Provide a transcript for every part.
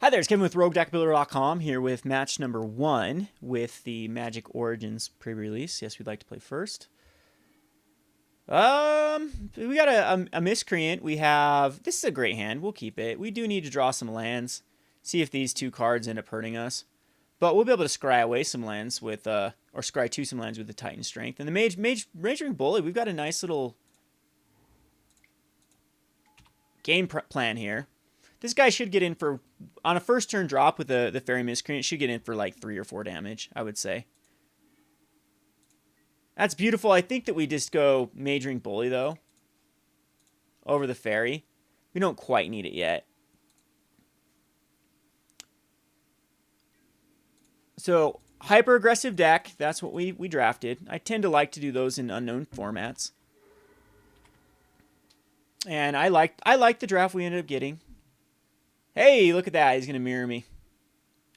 Hi there, it's Kevin with RogueDeckBuilder.com here with match number 1 with the Magic Origins pre-release. Yes, we'd like to play first. We got a Miscreant. We have... This is a great hand. We'll keep it. We do need to draw some lands. See if these two cards end up hurting us. But we'll be able to scry away some lands with... or scry to some lands with the Titan Strength. And the Raging Bully, we've got a nice little game plan here. This guy should get in for, on a first turn drop with the Fairy Miscreant, should get in for like 3 or 4 damage, I would say. That's beautiful. I think that we just go Majoring Bully, though, over the Fairy. We don't quite need it yet. So, hyper-aggressive deck, that's what we drafted. I tend to like to do those in unknown formats. And I like the draft we ended up getting. Hey, look at that. He's going to mirror me.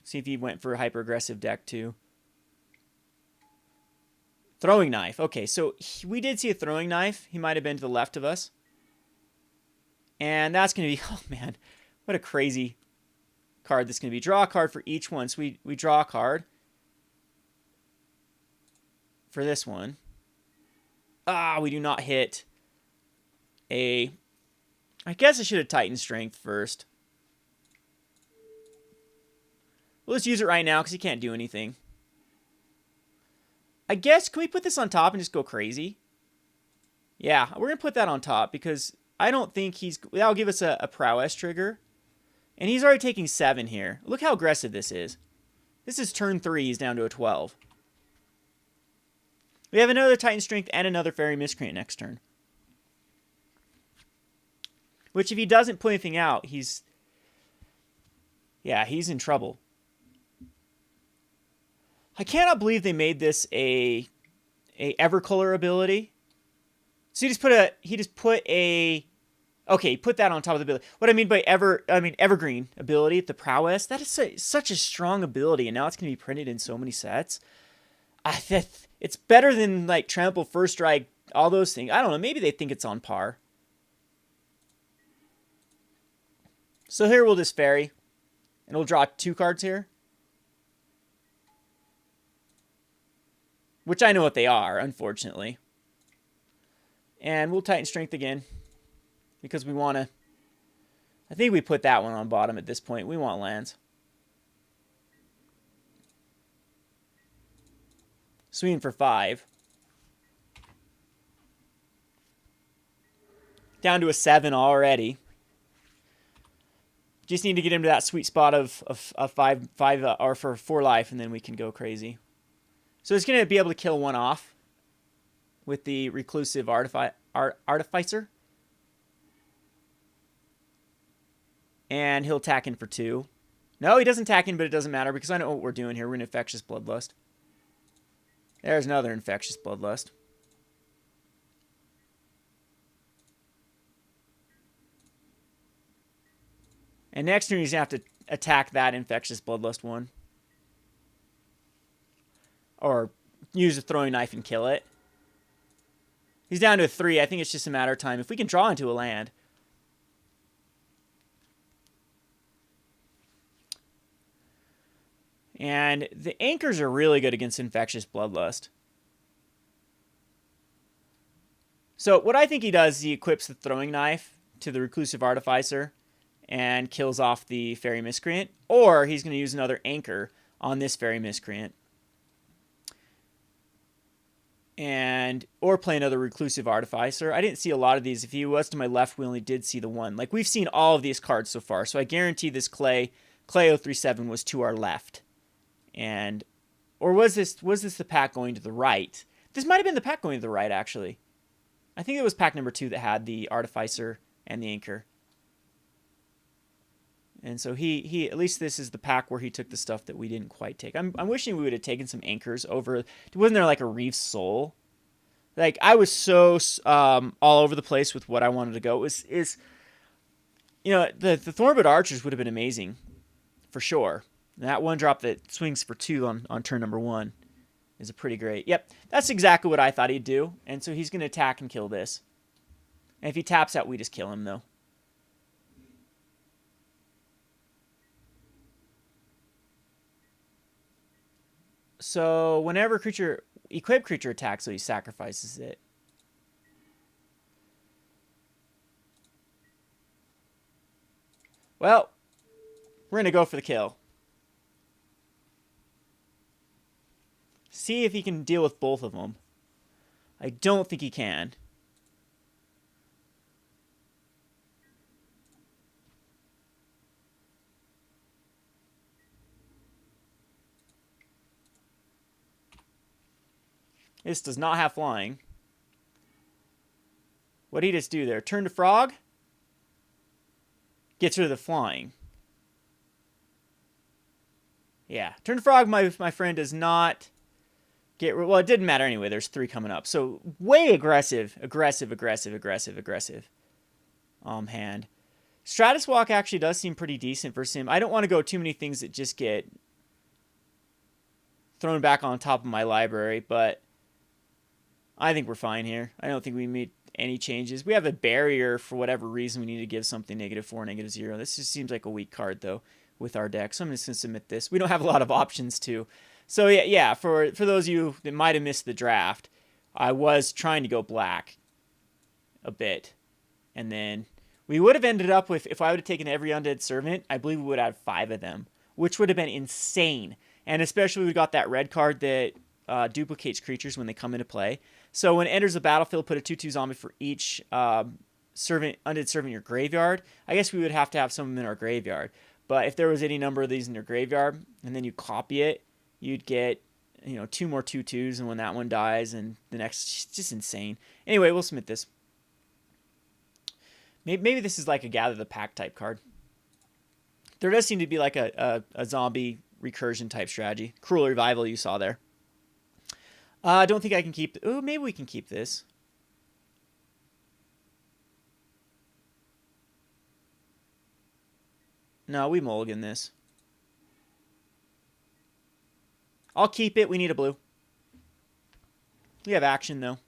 See if he went for a hyper-aggressive deck, too. Throwing Knife. Okay, so we did see a Throwing Knife. He might have been to the left of us. And that's going to be... Oh, man. What a crazy card that's going to be. Draw a card for each one. So we draw a card for this one. Ah, we do not hit a... I guess I should have Titan Strength first. We'll just use it right now because he can't do anything. I guess, can we put this on top and just go crazy? Yeah, we're going to put that on top because I don't think he's... That'll give us a prowess trigger. And he's already taking 7 here. Look how aggressive this is. This is turn 3. He's down to a 12. We have another Titan Strength and another Fairy Miscreant next turn. Which, if he doesn't put anything out, he's... Yeah, he's in trouble. I cannot believe they made this a Evercolor ability. So he just put a okay, he put that on top of the ability. What I mean by Evergreen ability, the prowess, that is such a strong ability, and now it's going to be printed in so many sets. It's better than like Trample, First Strike, all those things. I don't know, maybe they think it's on par. So here we'll just Fairy, and we'll draw 2 cards here. Which I know what they are, unfortunately. And we'll Titan Strength again. Because we want to... I think we put that one on bottom at this point. We want lands. Swinging for 5. Down to a 7 already. Just need to get him to that sweet spot of 5 or for 4 life, and then we can go crazy. So it's going to be able to kill 1 off with the Reclusive Artificer. And he'll tack in for 2. No, he doesn't tack in, but it doesn't matter because I know what we're doing here. We're in Infectious Bloodlust. There's another Infectious Bloodlust. And next turn he's going to have to attack that Infectious Bloodlust one. Or use a Throwing Knife and kill it. He's down to a 3. I think it's just a matter of time. If we can draw into a land. And the anchors are really good against Infectious Bloodlust. So what I think he does is he equips the Throwing Knife to the Reclusive Artificer and kills off the Fairy Miscreant. Or he's going to use another anchor on this Fairy Miscreant. Or play another Reclusive Artificer. I didn't see a lot of these. If he was to my left, we only did see the one. Like, we've seen all of these cards so far, so I guarantee this Clay 037 was to our left. Or was this the pack going to the right? This might have been the pack going to the right, actually. I think it was pack number 2 that had the Artificer and the Anchor. And so he at least this is the pack where he took the stuff that we didn't quite take. I'm wishing we would have taken some anchors over. Wasn't there like a Reef Soul? Like, I was so all over the place with what I wanted to go. The Thornwood Archers would have been amazing for sure. And that 1-drop that swings for 2 on turn number 1 is a pretty great. Yep, that's exactly what I thought he'd do. And so he's going to attack and kill this. And if he taps out, we just kill him, though. So whenever equipped creature attacks, so he sacrifices it. Well, we're going to go for the kill. See if he can deal with both of them. I don't think he can. This does not have flying. What did he just do there? Turn to frog? Gets rid of the flying. Yeah. Turn to frog, my friend, does not get... Well, it didn't matter anyway. There's 3 coming up. So, way aggressive. Aggressive. Hand. Stratus Walk actually does seem pretty decent versus him. I don't want to go too many things that just get thrown back on top of my library, but I think we're fine here. I don't think we made any changes. We have a barrier for whatever reason. We need to give something -4, -0. This just seems like a weak card, though, with our deck. So I'm just going to submit this. We don't have a lot of options, too. So, yeah, for those of you that might have missed the draft, I was trying to go black a bit. And then we would have ended up with, if I would have taken every Undead Servant, I believe we would have 5 of them, which would have been insane. And especially we got that red card that duplicates creatures when they come into play. So when it enters the battlefield, put a 2/2 zombie for each undead servant in your graveyard. I guess we would have to have some of them in our graveyard. But if there was any number of these in your graveyard, and then you copy it, you'd get 2 more 2/2s, and when that one dies, and the next, it's just insane. Anyway, we'll submit this. Maybe this is like a Gather the Pack type card. There does seem to be like a zombie recursion type strategy. Cruel Revival you saw there. I don't think I can keep... Oh, maybe we can keep this. No, we mulligan this. I'll keep it. We need a blue. We have action, though.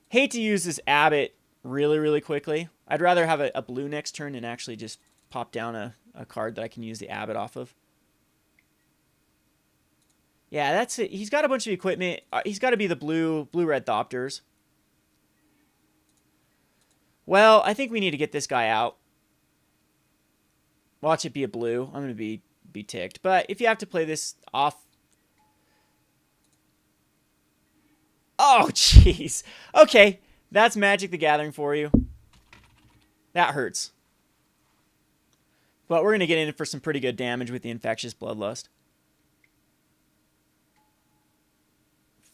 Hate to use this Abbott really, really quickly. I'd rather have a blue next turn and actually just pop down a card that I can use the Abbott off of. Yeah, that's it. He's got a bunch of equipment. He's got to be the blue-red Thopters. Well, I think we need to get this guy out. Watch it be a blue. I'm going to be ticked. But if you have to play this off... Oh, jeez. Okay, that's Magic the Gathering for you. That hurts. But we're going to get in for some pretty good damage with the Infectious Bloodlust.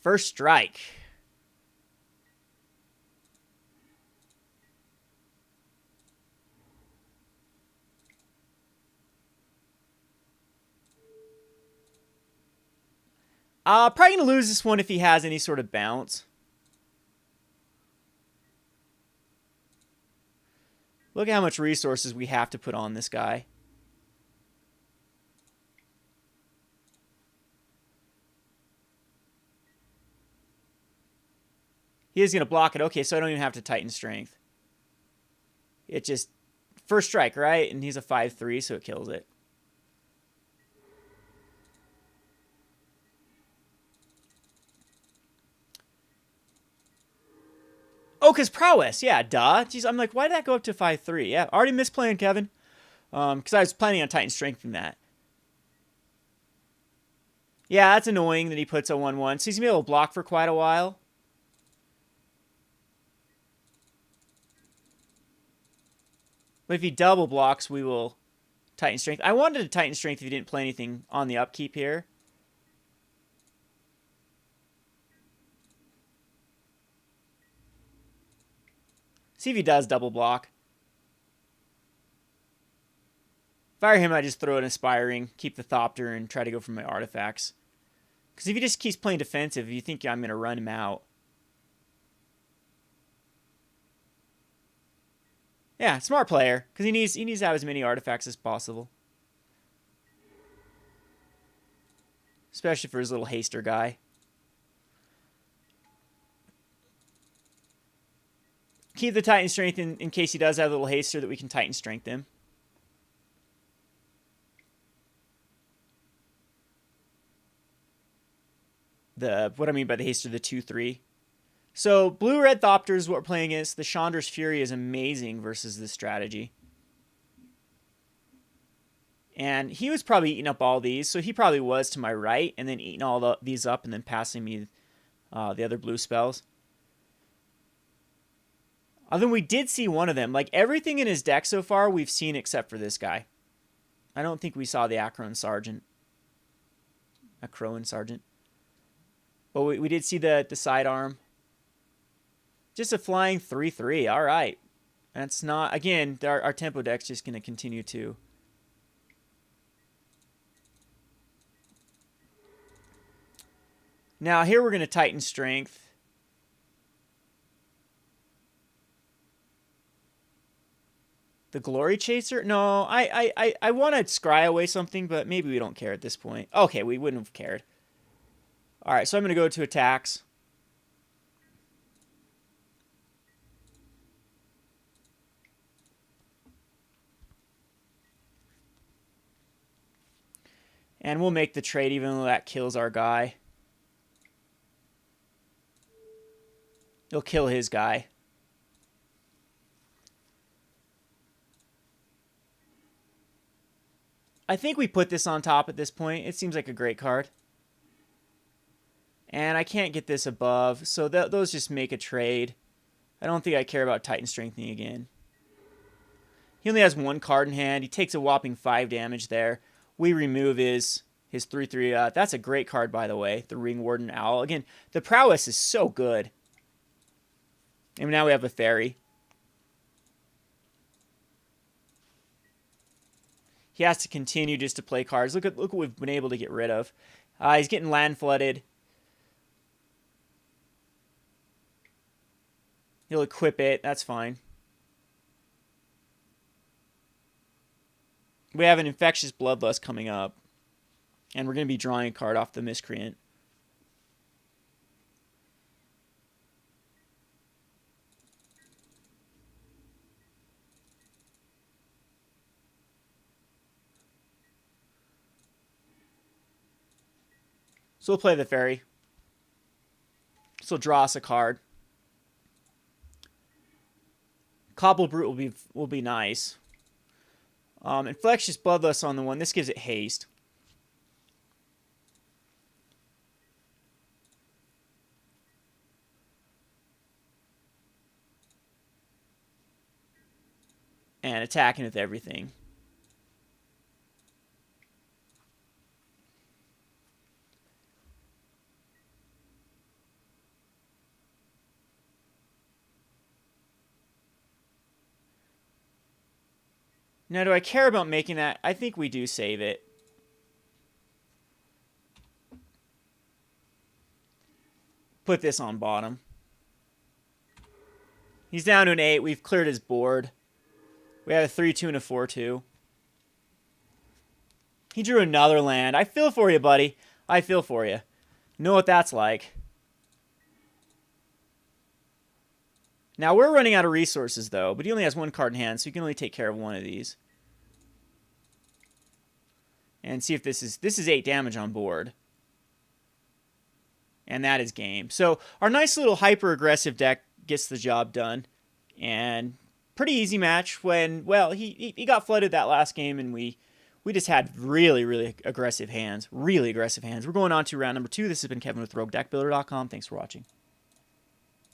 First strike. Probably going to lose this one if he has any sort of bounce. Look at how much resources we have to put on this guy. He is going to block it. Okay, so I don't even have to Titan Strength. It just... First strike, right? And he's a 5/3, so it kills it. Oh, because prowess. Yeah, duh. Jeez, I'm like, why did that go up to 5/3? Yeah, already misplaying, Kevin. Because I was planning on Titan Strengthening that. Yeah, that's annoying that he puts a 1/1. So he's going to be able to block for quite a while. But if he double blocks, we will Titan Strength. I wanted to Titan Strength if he didn't play anything on the upkeep here. See if he does double block. Fire him, I just throw an Aspiring, keep the Thopter, and try to go for my artifacts. Because if he just keeps playing defensive, you think I'm going to run him out. Yeah, smart player. Because he needs to have as many artifacts as possible. Especially for his little haster guy. Keep the Titan Strength in case he does have a little haster that we can Titan Strength him. what I mean by the haste are the 2/3. So blue-red Thopter is what we're playing against. The Chandra's Fury is amazing versus this strategy. And he was probably eating up all these, so he probably was to my right, and then eating all these up and then passing me the other blue spells. Although we did see one of them. Like, everything in his deck so far we've seen except for this guy. I don't think we saw the Acroan Sergeant. But we did see the sidearm. Just a flying 3/3. All right. That's not... Again, our tempo deck's just going to continue to... Now, here we're going to Titan Strength. The Glory Chaser? No, I want to scry away something, but maybe we don't care at this point. Okay, we wouldn't have cared. All right, so I'm going to go to attacks. And we'll make the trade even though that kills our guy. It'll kill his guy. I think we put this on top at this point. It seems like a great card. And I can't get this above, so those just make a trade. I don't think I care about Titan Strengthening again. He only has one card in hand. He takes a whopping 5 damage there. We remove his 3/3. That's a great card, by the way. The Ring Warden Owl. Again, the prowess is so good. And now we have a fairy. He has to continue just to play cards. Look what we've been able to get rid of. He's getting land flooded. He'll equip it. That's fine. We have an Infectious Bloodlust coming up. And we're going to be drawing a card off the Miscreant. So we'll play the fairy. So draw us a card. Cobble Brute will be nice. Infectious Bloodlust on the one. This gives it haste. And attacking with everything. Now, do I care about making that? I think we do save it. Put this on bottom. He's down to an 8. We've cleared his board. We have a 3/2 and a 4/2. He drew another land. I feel for you, buddy. I feel for you. Know what that's like. Now, we're running out of resources, though, but he only has one card in hand, so you can only take care of one of these. And see if this is 8 damage on board. And that is game. So, our nice little hyper-aggressive deck gets the job done. And pretty easy match when, well, he got flooded that last game, and we just had really, really aggressive hands. Really aggressive hands. We're going on to round number 2. This has been Kevin with RogueDeckBuilder.com. Thanks for watching.